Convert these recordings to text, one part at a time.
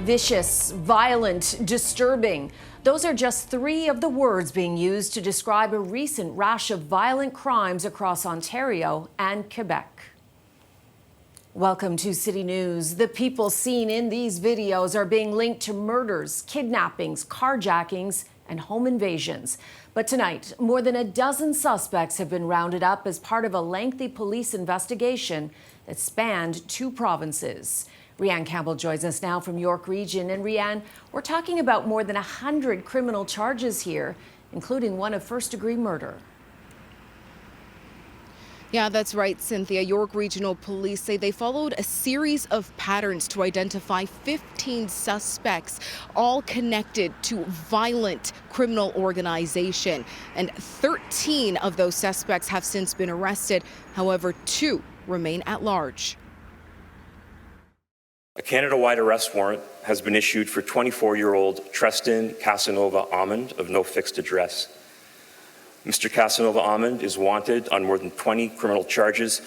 Vicious, violent, disturbing. Those are just three of the words being used to describe a recent rash of violent crimes across Ontario and Quebec. Welcome to City News. The people seen in these videos are being linked to murders, kidnappings, carjackings, and home invasions. But tonight, more than a dozen suspects have been rounded up as part of a lengthy police investigation that spanned two provinces. Rhianne Campbell joins us now from York Region. And Rhianne, we're talking about more than 100 criminal charges here, including one of first-degree murder. Yeah, that's right, Cynthia. York Regional Police say they followed a series of patterns to identify 15 suspects, all connected to violent criminal organization. And 13 of those suspects have since been arrested. However, 2 remain at large. A Canada-wide arrest warrant has been issued for 24-year-old Tristan Casanova Amond of no fixed address. Mr. Casanova Amond is wanted on more than 20 criminal charges.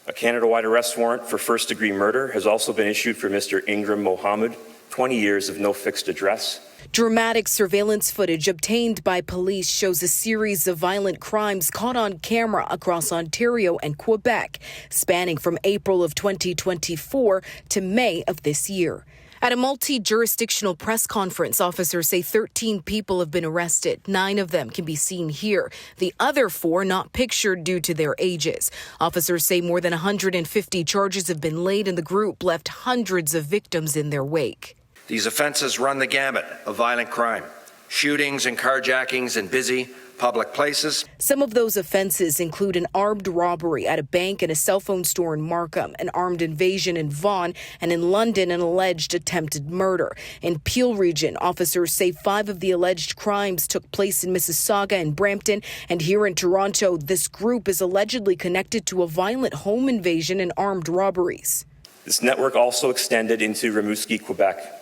A Canada-wide arrest warrant for first-degree murder has also been issued for Mr. Ingram Mohammed, 20 years of no fixed address. Dramatic surveillance footage obtained by police shows a series of violent crimes caught on camera across Ontario and Quebec, spanning from April of 2024 to May of this year. At a multi-jurisdictional press conference, officers say 13 people have been arrested. 9 of them can be seen here. The other 4 not pictured due to their ages. Officers say more than 150 charges have been laid, and the group left hundreds of victims in their wake. These offences run the gamut of violent crime, shootings and carjackings in busy public places. Some of those offences include an armed robbery at a bank and a cell phone store in Markham, an armed invasion in Vaughan, and in London, an alleged attempted murder. In Peel Region, officers say 5 of the alleged crimes took place in Mississauga and Brampton, and here in Toronto, this group is allegedly connected to a violent home invasion and armed robberies. This network also extended into Rimouski, Quebec,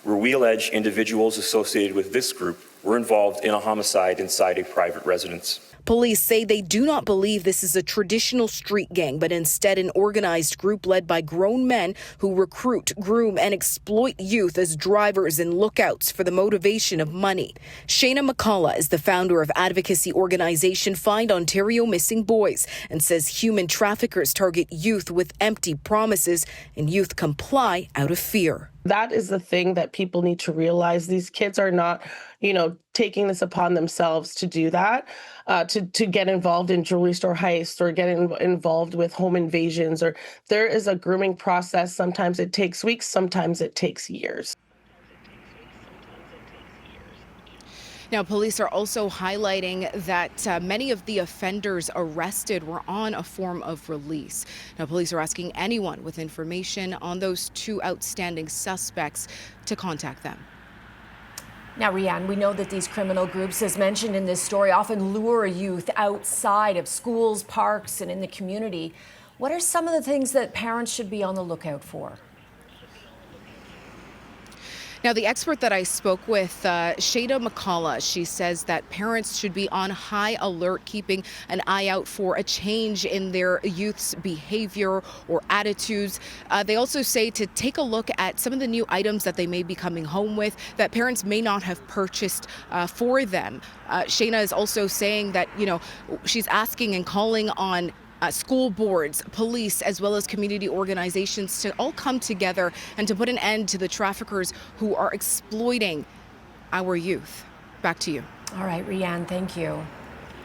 where we allege individuals associated with this group were involved in a homicide inside a private residence. Police say they do not believe this is a traditional street gang, but instead an organized group led by grown men who recruit, groom, and exploit youth as drivers and lookouts for the motivation of money. Shayna McCullough is the founder of advocacy organization Find Ontario Missing Boys and says human traffickers target youth with empty promises and youth comply out of fear. That is the thing that people need to realize. These kids are not, taking this upon themselves to do that, to get involved in jewelry store heists or get involved with home invasions. Or there is a grooming process. Sometimes it takes weeks, sometimes it takes years. Now, police are also highlighting that many of the offenders arrested were on a form of release. Now, police are asking anyone with information on those 2 outstanding suspects to contact them. Now, Rhianne, we know that these criminal groups, as mentioned in this story, often lure youth outside of schools, parks, and in the community. What are some of the things that parents should be on the lookout for? Now, the expert that I spoke with, Shayna McCullough, she says that parents should be on high alert, keeping an eye out for a change in their youth's behavior or attitudes. They also say to take a look at some of the new items that they may be coming home with that parents may not have purchased for them. Shayna is also saying that, she's asking and calling on school boards, police, as well as community organizations to all come together and to put an end to the traffickers who are exploiting our youth. Back to you. All right, Rhianne, thank you.